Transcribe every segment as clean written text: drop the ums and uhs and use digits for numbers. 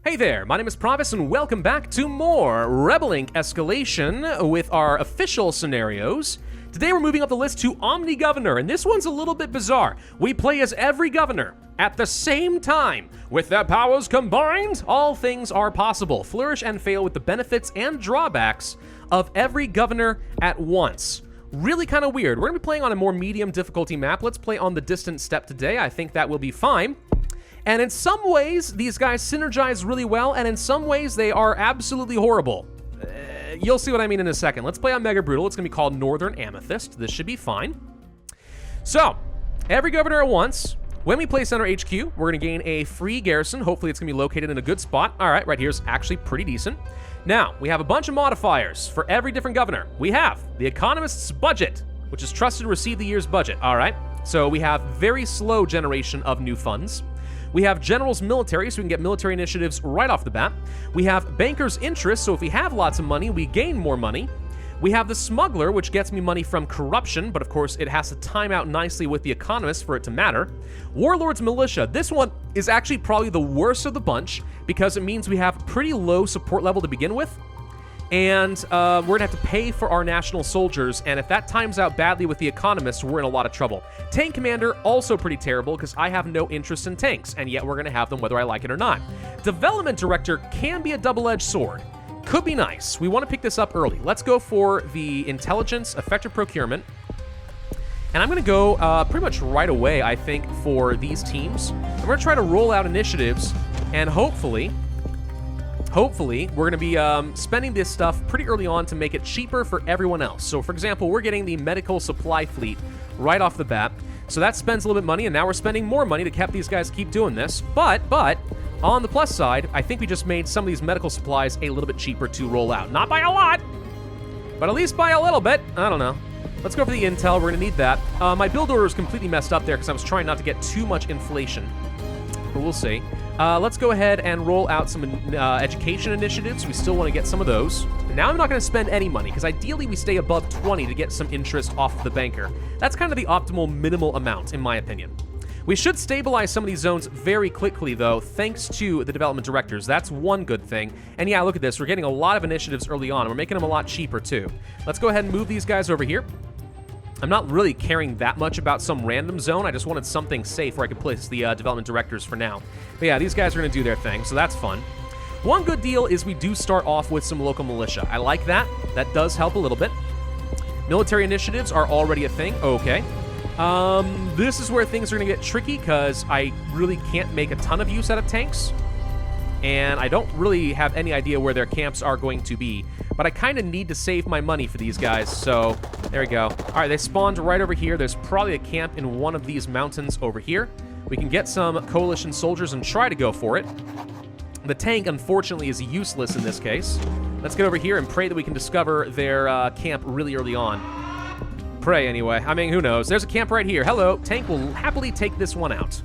Hey there, my name is Pravus and welcome back to more Rebel Inc. Escalation with our official scenarios. Today we're moving up the list to Omnigovernor, and this one's a little bit bizarre. We play as every governor at the same time. With their powers combined, all things are possible. Flourish and fail with the benefits and drawbacks of every governor at once. Really kind of weird. We're going to be playing on a more medium difficulty map. Let's play on the distant steppe today. I think that will be fine. And in some ways, these guys synergize really well, and in some ways, they are absolutely horrible. You'll see what I mean in a second. Let's play on Mega Brutal. It's going to be called Northern Amethyst. This should be fine. So, every governor at once. When we place on our HQ, we're going to gain a free garrison. Hopefully, it's going to be located in a good spot. All right here's actually pretty decent. Now, we have a bunch of modifiers for every different governor. We have the economist's budget, which is trusted to receive the year's budget. All right, so we have very slow generation of new funds. We have general's military, so we can get military initiatives right off the bat. We have banker's interest, so if we have lots of money, we gain more money. We have the smuggler, which gets me money from corruption, but of course it has to time out nicely with the economist for it to matter. Warlord's militia, this one is actually probably the worst of the bunch because it means we have pretty low support level to begin with. And we're gonna have to pay for our national soldiers, and if that times out badly with the economists, we're in a lot of trouble. Tank commander, also pretty terrible, because I have no interest in tanks, and yet we're gonna have them whether I like it or not. Development director can be a double-edged sword. Could be nice. We want to pick this up early. Let's go for the intelligence, effective procurement, and I'm gonna go pretty much right away, I think, for these teams. I'm gonna try to roll out initiatives, and hopefully, we're going to be spending this stuff pretty early on to make it cheaper for everyone else. So, for example, we're getting the medical supply fleet right off the bat. So that spends a little bit of money, and now we're spending more money to help these guys keep doing this. But, on the plus side, I think we just made some of these medical supplies a little bit cheaper to roll out. Not by a lot, but at least by a little bit. I don't know. Let's go for the intel. We're going to need that. My build order is completely messed up there because I was trying not to get too much inflation. But we'll see. Let's go ahead and roll out some education initiatives. We still want to get some of those. Now I'm not going to spend any money, because ideally we stay above 20 to get some interest off of the banker. That's kind of the optimal minimal amount, in my opinion. We should stabilize some of these zones very quickly, though, thanks to the development directors. That's one good thing. And yeah, look at this. We're getting a lot of initiatives early on. We're making them a lot cheaper, too. Let's go ahead and move these guys over here. I'm not really caring that much about some random zone. I just wanted something safe where I could place the development directors for now. But yeah, these guys are going to do their thing, so that's fun. One good deal is we do start off with some local militia. I like that. That does help a little bit. Military initiatives are already a thing. Okay. This is where things are going to get tricky because I really can't make a ton of use out of tanks. And I don't really have any idea where their camps are going to be. But I kind of need to save my money for these guys, so there we go. All right, they spawned right over here. There's probably a camp in one of these mountains over here. We can get some coalition soldiers and try to go for it. The tank, unfortunately, is useless in this case. Let's get over here and pray that we can discover their camp really early on. Pray, anyway. I mean, who knows? There's a camp right here. Hello. Tank will happily take this one out.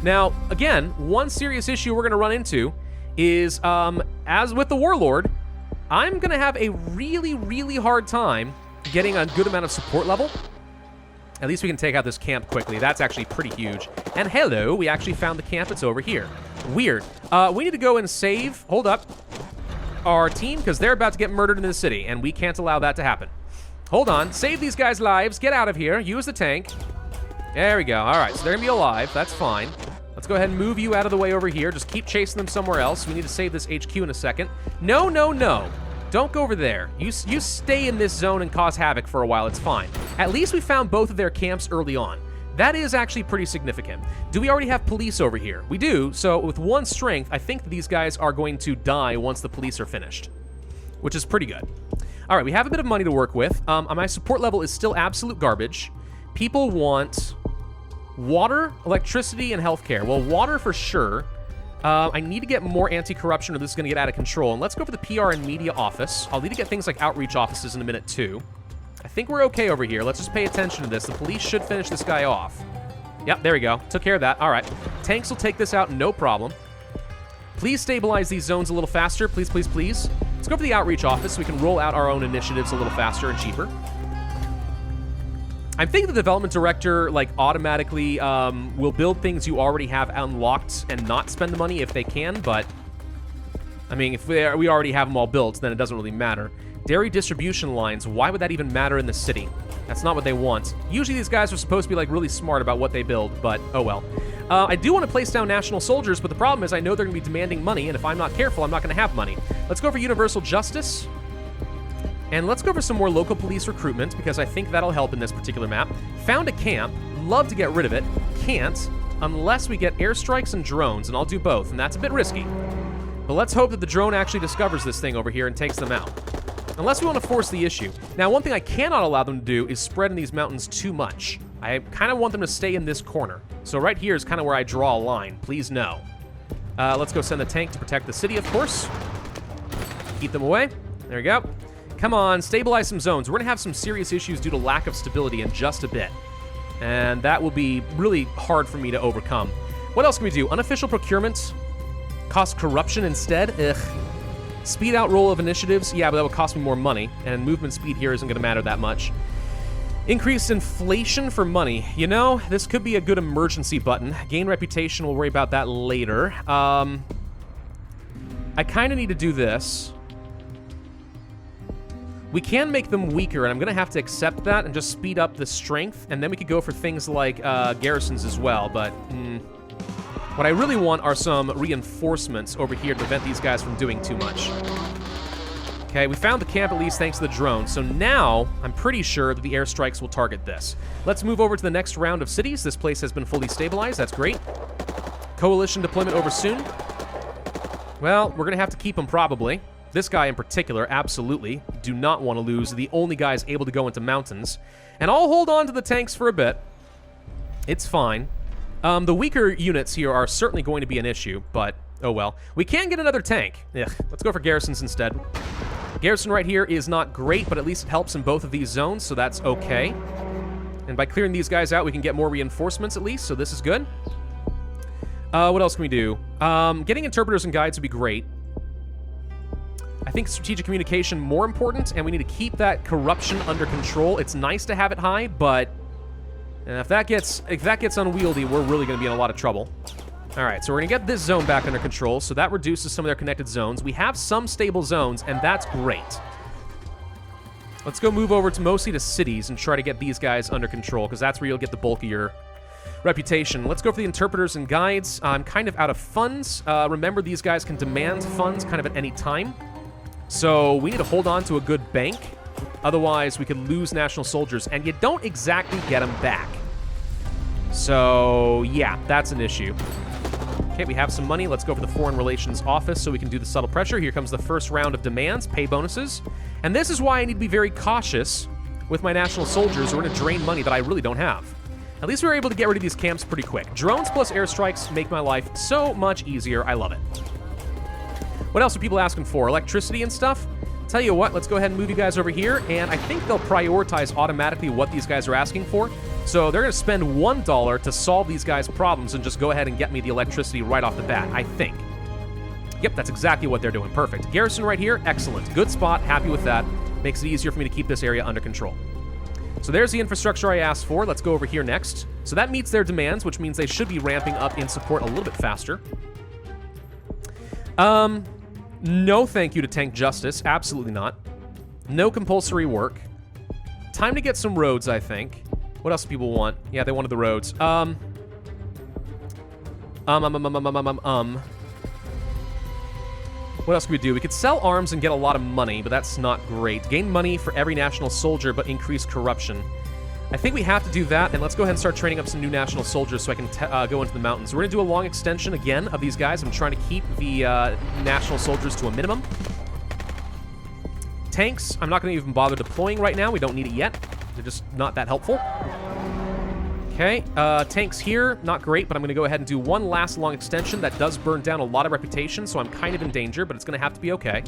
Now, again, one serious issue we're going to run into is, as with the Warlord, I'm going to have a really, really hard time getting a good amount of support level. At least we can take out this camp quickly. That's actually pretty huge. And hello, we actually found the camp. It's over here. Weird. We need to go and save, hold up, our team, because they're about to get murdered in the city, and we can't allow that to happen. Hold on. Save these guys' lives. Get out of here. Use the tank. There we go. All right, so they're going to be alive. That's fine. Let's go ahead and move you out of the way over here. Just keep chasing them somewhere else. We need to save this HQ in a second. No, no, no. Don't go over there. You stay in this zone and cause havoc for a while. It's fine. At least we found both of their camps early on. That is actually pretty significant. Do we already have police over here? We do. So with one strength, I think these guys are going to die once the police are finished, which is pretty good. All right, we have a bit of money to work with. My support level is still absolute garbage. People want water, electricity, and healthcare. Well, water for sure. I need to get more anti-corruption or this is going to get out of control. And let's go for the PR and media office. I'll need to get things like outreach offices in a minute, too. I think we're okay over here. Let's just pay attention to this. The police should finish this guy off. Yep, there we go. Took care of that. All right. Tanks will take this out, no problem. Please stabilize these zones a little faster. Please, please, please. Let's go for the outreach office so we can roll out our own initiatives a little faster and cheaper. I think the development director, like, automatically will build things you already have unlocked and not spend the money if they can, but I mean, if we already have them all built, then it doesn't really matter. Dairy distribution lines, why would that even matter in the city? That's not what they want. Usually these guys are supposed to be, like, really smart about what they build, but oh well. I do want to place down national soldiers, but the problem is I know they're going to be demanding money, and if I'm not careful, I'm not going to have money. Let's go for universal justice. And let's go for some more local police recruitment, because I think that'll help in this particular map. Found a camp. Love to get rid of it. Can't, unless we get airstrikes and drones, and I'll do both, and that's a bit risky. But let's hope that the drone actually discovers this thing over here and takes them out. Unless we want to force the issue. Now, one thing I cannot allow them to do is spread in these mountains too much. I kind of want them to stay in this corner. So right here is kind of where I draw a line. Please no. Let's go send the tank to protect the city, of course. Keep them away. There we go. Come on, stabilize some zones. We're going to have some serious issues due to lack of stability in just a bit. And that will be really hard for me to overcome. What else can we do? Unofficial procurement. Cost corruption instead. Ugh. Speed out roll of initiatives. Yeah, but that would cost me more money. And movement speed here isn't going to matter that much. Increase inflation for money. You know, this could be a good emergency button. Gain reputation, we'll worry about that later. I kind of need to do this. We can make them weaker, and I'm going to have to accept that and just speed up the strength, and then we could go for things like garrisons as well, but what I really want are some reinforcements over here to prevent these guys from doing too much. Okay, we found the camp at least thanks to the drone, so now I'm pretty sure that the airstrikes will target this. Let's move over to the next round of cities. This place has been fully stabilized. That's great. Coalition deployment over soon. Well, we're going to have to keep them probably. This guy in particular, absolutely. Do not want to lose the only guys able to go into mountains. And I'll hold on to the tanks for a bit. It's fine. The weaker units here are certainly going to be an issue, but oh well. We can get another tank. Ugh, let's go for garrisons instead. Garrison right here is not great, but at least it helps in both of these zones, so that's okay. And by clearing these guys out, we can get more reinforcements at least, so this is good. What else can we do? Getting interpreters and guides would be great. I think strategic communication more important, and we need to keep that corruption under control. It's nice to have it high, but if that gets unwieldy, we're really going to be in a lot of trouble. All right, so we're going to get this zone back under control, so that reduces some of their connected zones. We have some stable zones, and that's great. Let's go move over to mostly to cities and try to get these guys under control, because that's where you'll get the bulk of your reputation. Let's go for the interpreters and guides. I'm kind of out of funds. Remember, these guys can demand funds kind of at any time. So we need to hold on to a good bank. Otherwise, we could lose national soldiers, and you don't exactly get them back. So, yeah, that's an issue. Okay, we have some money. Let's go for the Foreign Relations Office so we can do the subtle pressure. Here comes the first round of demands, pay bonuses. And this is why I need to be very cautious with my national soldiers who are going to drain money that I really don't have. At least we were able to get rid of these camps pretty quick. Drones plus airstrikes make my life so much easier. I love it. What else are people asking for? Electricity and stuff? Tell you what, let's go ahead and move you guys over here, and I think they'll prioritize automatically what these guys are asking for. So they're going to spend $1 to solve these guys' problems and just go ahead and get me the electricity right off the bat, I think. Yep, that's exactly what they're doing. Perfect. Garrison right here, excellent. Good spot, happy with that. Makes it easier for me to keep this area under control. So there's the infrastructure I asked for. Let's go over here next. So that meets their demands, which means they should be ramping up in support a little bit faster. No thank you to tank justice. Absolutely not. No compulsory work. Time to get some roads, I think. What else do people want? Yeah, they wanted the roads. What else can we do? We could sell arms and get a lot of money, but that's not great. Gain money for every national soldier, but increase corruption. I think we have to do that, and let's go ahead and start training up some new national soldiers so I can go into the mountains. We're going to do a long extension again of these guys. I'm trying to keep the national soldiers to a minimum. Tanks, I'm not going to even bother deploying right now. We don't need it yet. They're just not that helpful. Okay, tanks here, not great, but I'm going to go ahead and do one last long extension. That does burn down a lot of reputation, so I'm kind of in danger, but it's going to have to be okay.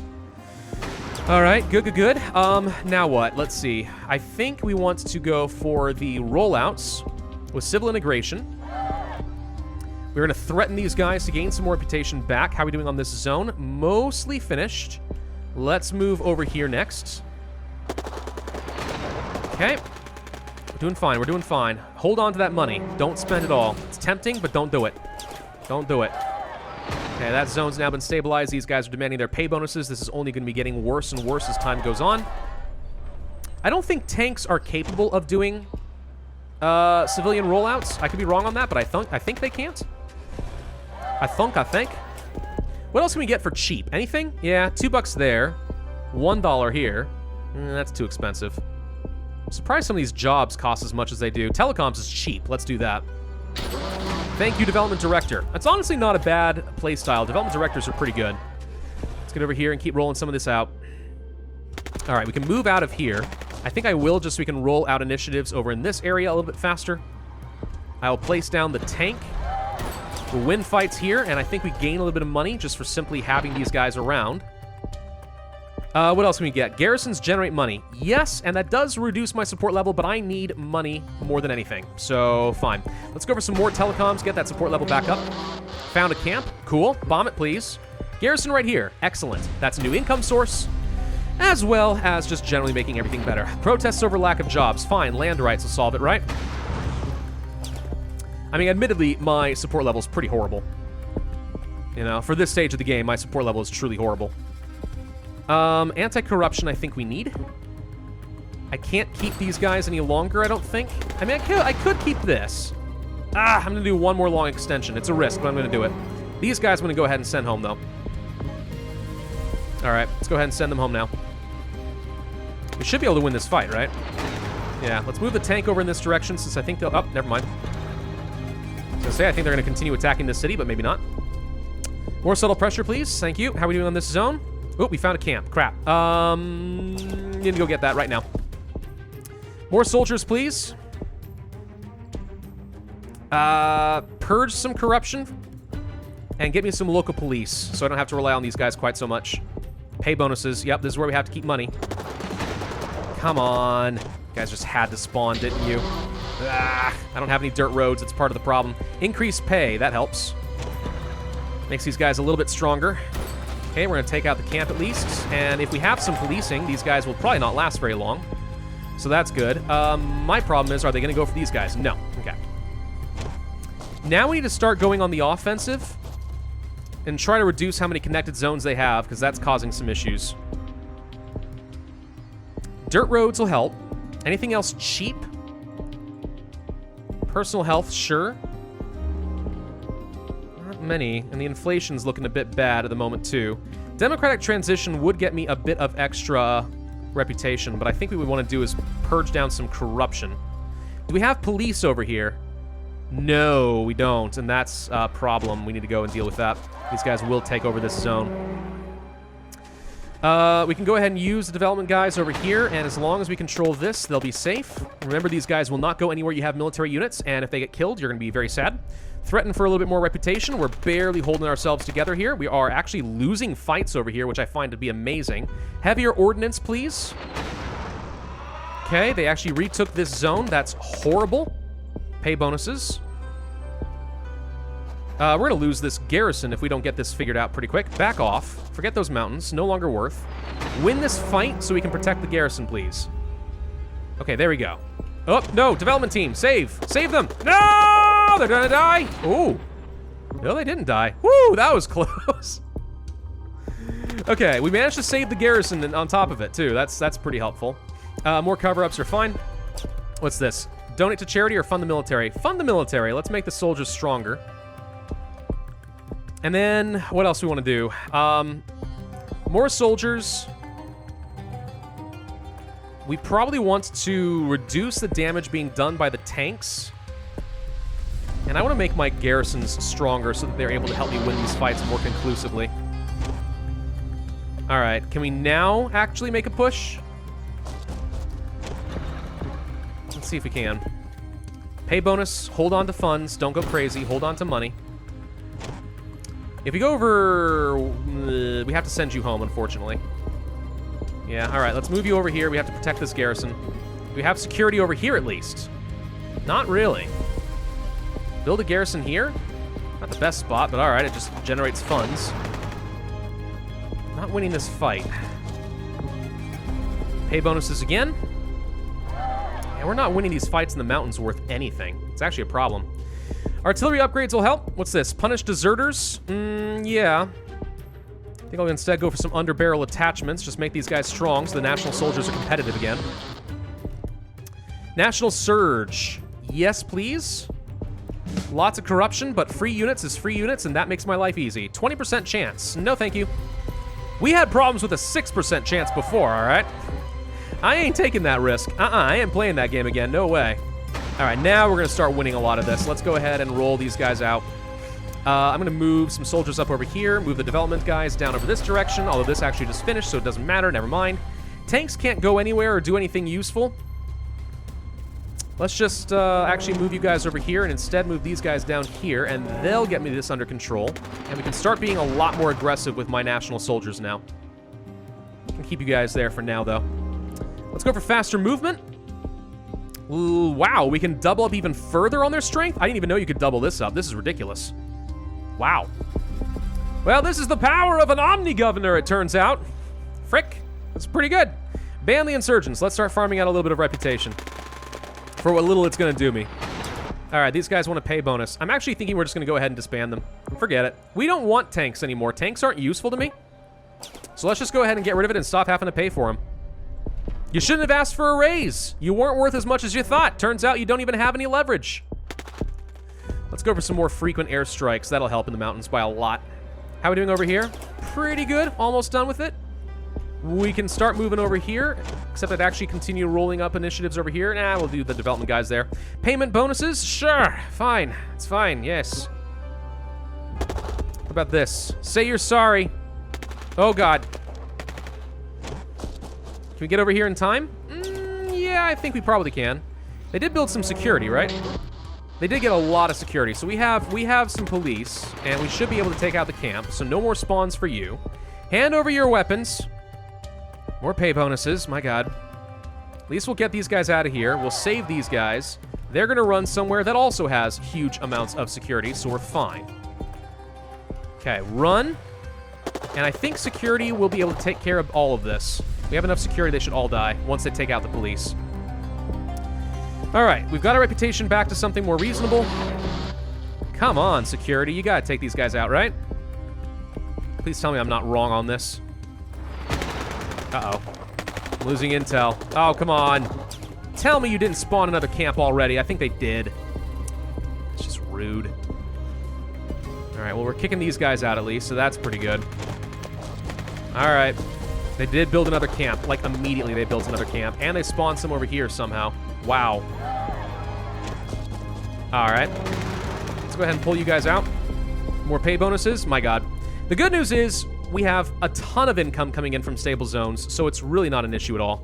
All right, good. Now what? Let's see. I think we want to go for the rollouts with civil integration. We're going to threaten these guys to gain some more reputation back. How are we doing on this zone? Mostly finished. Let's move over here next. Okay. We're doing fine. Hold on to that money. Don't spend it all. It's tempting, but don't do it. Don't do it. Okay, that zone's now been stabilized. These guys are demanding their pay bonuses. This is only going to be getting worse and worse as time goes on. I don't think tanks are capable of doing civilian rollouts. I could be wrong on that, but I think they can't. I think. What else can we get for cheap? Anything? Yeah, $2 there. $1 here. That's too expensive. I'm surprised some of these jobs cost as much as they do. Telecoms is cheap. Let's do that. Thank you, Development Director. That's honestly not a bad playstyle. Development Directors are pretty good. Let's get over here and keep rolling some of this out. All right, we can move out of here. I think I will just so we can roll out initiatives over in this area a little bit faster. I'll place down the tank. We'll win fights here, and I think we gain a little bit of money just for simply having these guys around. What else can we get? Garrisons generate money. Yes, and that does reduce my support level, but I need money more than anything. So, fine. Let's go for some more telecoms, get that support level back up. Found a camp. Cool. Bomb it, please. Garrison right here. Excellent. That's a new income source, as well as just generally making everything better. Protests over lack of jobs. Fine. Land rights will solve it, right? I mean, admittedly, my support level is pretty horrible. You know, for this stage of the game, my support level is truly horrible. Anti-corruption I think we need. I can't keep these guys any longer, I don't think. I mean, I could keep this. I'm going to do one more long extension. It's a risk, but I'm going to do it. These guys I'm going to go ahead and send home, though. All right, let's go ahead and send them home now. We should be able to win this fight, right? Yeah, let's move the tank over in this direction since I think they'll... Oh, never mind. I was going to say, I think they're going to continue attacking this city, but maybe not. More subtle pressure, please. Thank you. How are we doing on this zone? Oh, we found a camp. Crap. Need to go get that right now. More soldiers, please. Purge some corruption. And get me some local police, so I don't have to rely on these guys quite so much. Pay bonuses. Yep, this is where we have to keep money. Come on. You guys just had to spawn, didn't you? I don't have any dirt roads. It's part of the problem. Increased pay. That helps. Makes these guys a little bit stronger. Okay, we're going to take out the camp at least. And if we have some policing, these guys will probably not last very long. So that's good. My problem is, are they going to go for these guys? No. Okay. Now we need to start going on the offensive and try to reduce how many connected zones they have, because that's causing some issues. Dirt roads will help. Anything else cheap? Personal health, sure. Many, and the inflation's looking a bit bad at the moment too. Democratic transition would get me a bit of extra reputation, but I think what we want to do is purge down some corruption. Do we have police over here? No, we don't, and that's a problem. We need to go and deal with that. These guys will take over this zone. We can go ahead and use the development guys over here, and as long as we control this, they'll be safe. Remember, these guys will not go anywhere you have military units, and if they get killed, you're going to be very sad. Threaten for a little bit more reputation. We're barely holding ourselves together here. We are actually losing fights over here, which I find to be amazing. Heavier ordnance, please. Okay, they actually retook this zone. That's horrible. Pay bonuses. We're going to lose this garrison if we don't get this figured out pretty quick. Back off. Forget those mountains. No longer worth. Win this fight so we can protect the garrison, please. Okay, there we go. Oh, no. Development team. Save. Save them. No! They're going to die. Ooh. No, they didn't die. Woo! That was close. Okay, we managed to save the garrison on top of it, too. That's pretty helpful. More cover-ups are fine. What's this? Donate to charity or fund the military? Fund the military. Let's make the soldiers stronger. And then, what else do we want to do? More soldiers. We probably want to reduce the damage being done by the tanks. And I want to make my garrisons stronger so that they're able to help me win these fights more conclusively. Alright, can we now actually make a push? Let's see if we can. Pay bonus, hold on to funds, don't go crazy, hold on to money. If we go over... we have to send you home, unfortunately. Yeah, alright, let's move you over here. We have to protect this garrison. Do we have security over here, at least? Not really. Build a garrison here? Not the best spot, but alright, it just generates funds. Not winning this fight. Pay bonuses again. And we're not winning these fights in the mountains worth anything. It's actually a problem. Artillery upgrades will help. What's this? Punish deserters? Yeah. I think I'll instead go for some underbarrel attachments. Just make these guys strong so the national soldiers are competitive again. National surge. Yes, please. Lots of corruption, but free units is free units, and that makes my life easy. 20% chance. No, thank you. We had problems with a 6% chance before, all right? I ain't taking that risk. I ain't playing that game again. No way. All right, now we're going to start winning a lot of this. Let's go ahead and roll these guys out. I'm going to move some soldiers up over here, move the development guys down over this direction, although this actually just finished, so it doesn't matter. Never mind. Tanks can't go anywhere or do anything useful. Let's just actually move you guys over here and instead move these guys down here, and they'll get me this under control. And we can start being a lot more aggressive with my national soldiers now. I can keep you guys there for now, though. Let's go for faster movement. Ooh, wow, we can double up even further on their strength? I didn't even know you could double this up. This is ridiculous. Wow. Well, this is the power of an Omnigovernor, it turns out. Frick. That's pretty good. Ban the insurgents. Let's start farming out a little bit of reputation. For what little it's going to do me. All right, these guys want a pay bonus. I'm actually thinking we're just going to go ahead and disband them. Forget it. We don't want tanks anymore. Tanks aren't useful to me. So let's just go ahead and get rid of it and stop having to pay for them. You shouldn't have asked for a raise. You weren't worth as much as you thought. Turns out you don't even have any leverage. Let's go for some more frequent airstrikes. That'll help in the mountains by a lot. How are we doing over here? Pretty good. Almost done with it. We can start moving over here, except I'd actually continue rolling up initiatives over here. Nah, we'll do the development guys there. Payment bonuses? Sure. Fine. It's fine. Yes. What about this? Say you're sorry. Oh, God. Can we get over here in time? Yeah, I think we probably can. They did build some security, right? They did get a lot of security. So we have some police, and we should be able to take out the camp. So no more spawns for you. Hand over your weapons. More pay bonuses, my God. At least we'll get these guys out of here. We'll save these guys. They're going to run somewhere that also has huge amounts of security, so we're fine. Okay, run. And I think security will be able to take care of all of this. We have enough security, they should all die once they take out the police. All right, we've got our reputation back to something more reasonable. Come on, security. You got to take these guys out, right? Please tell me I'm not wrong on this. Uh-oh. I'm losing intel. Oh, come on. Tell me you didn't spawn another camp already. I think they did. It's just rude. All right, well, we're kicking these guys out at least, so that's pretty good. All right. They did build another camp. Like, immediately they built another camp. And they spawned some over here somehow. Wow. All right. Let's go ahead and pull you guys out. More pay bonuses. My God. The good news is we have a ton of income coming in from stable zones, so it's really not an issue at all.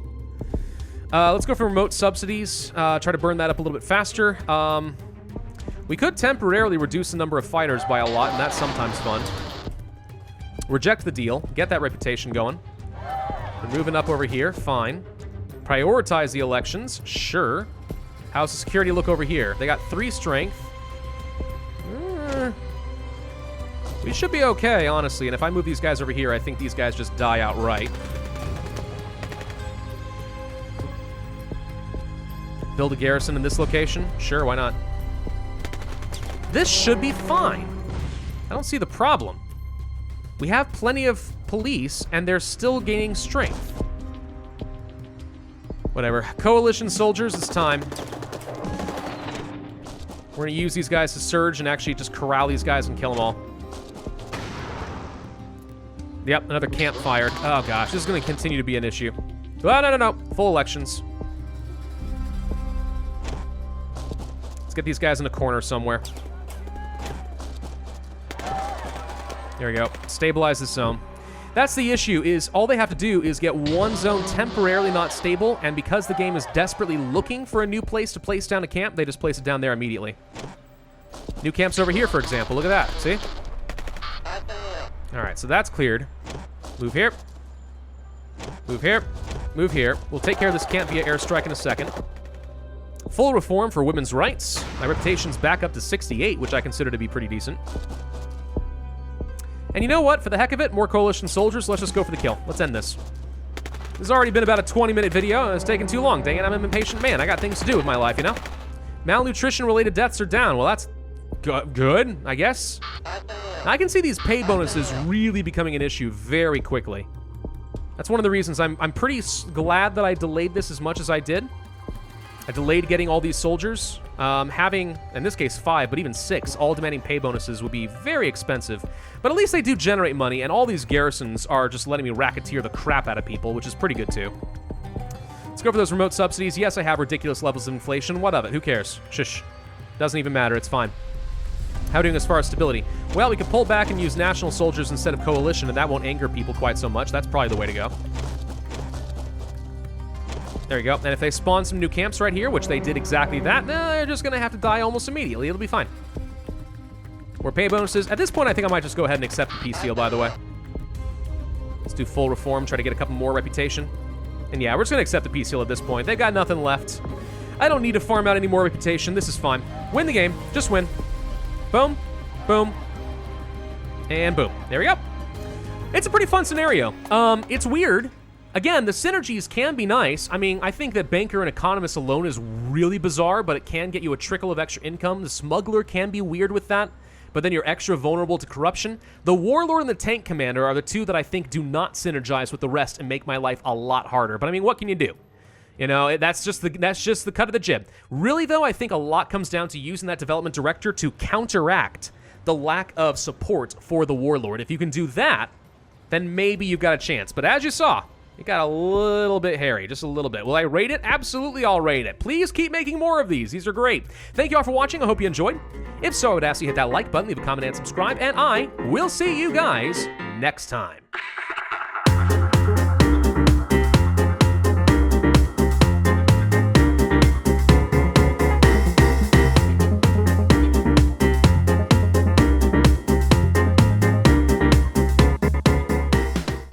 Let's go for remote subsidies. Try to burn that up a little bit faster. We could temporarily reduce the number of fighters by a lot, and that's sometimes fun. Reject the deal. Get that reputation going. We're moving up over here. Fine. Prioritize the elections. Sure. How's the security look over here? They got 3 strength. We should be okay, honestly. And if I move these guys over here, I think these guys just die outright. Build a garrison in this location? Sure, why not? This should be fine. I don't see the problem. We have plenty of police, and they're still gaining strength. Whatever. Coalition soldiers, it's time. We're going to use these guys to surge and actually just corral these guys and kill them all. Yep, another camp fired. Oh, gosh. This is going to continue to be an issue. Oh, no. Full elections. Let's get these guys in a corner somewhere. There we go. Stabilize this zone. That's the issue, is all they have to do is get one zone temporarily not stable, and because the game is desperately looking for a new place to place down a camp, they just place it down there immediately. New camp's over here, for example. Look at that. See? All right, so that's cleared. Move here. Move here. Move here. We'll take care of this camp via airstrike in a second. Full reform for women's rights. My reputation's back up to 68, which I consider to be pretty decent. And you know what? For the heck of it, more coalition soldiers. Let's just go for the kill. Let's end this. This has already been about a 20-minute video, and it's taken too long. Dang it, I'm an impatient man. I got things to do with my life, you know? Malnutrition-related deaths are down. Well, that's Good, I guess. I can see these pay bonuses really becoming an issue very quickly. That's one of the reasons I'm pretty glad that I delayed this as much as I did. I delayed getting all these soldiers. Having, in this case, 5, but even 6, all demanding pay bonuses would be very expensive. But at least they do generate money, and all these garrisons are just letting me racketeer the crap out of people, which is pretty good too. Let's go for those remote subsidies. Yes, I have ridiculous levels of inflation. What of it? Who cares? Shush. Doesn't even matter. It's fine. How are we doing as far as stability? Well, we could pull back and use national soldiers instead of coalition, and that won't anger people quite so much. That's probably the way to go. There you go. And if they spawn some new camps right here, which they did exactly that, they're just going to have to die almost immediately. It'll be fine. More pay bonuses. At this point, I think I might just go ahead and accept the peace deal, by the way. Let's do full reform, try to get a couple more reputation. And yeah, we're just going to accept the peace deal at this point. They've got nothing left. I don't need to farm out any more reputation. This is fine. Win the game. Just win. Boom. Boom. And boom. There we go. It's a pretty fun scenario. It's weird. Again, the synergies can be nice. I mean, I think that banker and economist alone is really bizarre, but it can get you a trickle of extra income. The smuggler can be weird with that, but then you're extra vulnerable to corruption. The warlord and the tank commander are the two that I think do not synergize with the rest and make my life a lot harder. But I mean, what can you do? You know, that's just the cut of the jib. Really, though, I think a lot comes down to using that development director to counteract the lack of support for the warlord. If you can do that, then maybe you've got a chance. But as you saw, it got a little bit hairy, just a little bit. Will I rate it? Absolutely, I'll rate it. Please keep making more of these. These are great. Thank you all for watching. I hope you enjoyed. If so, I would ask you to hit that like button, leave a comment, and subscribe, and I will see you guys next time.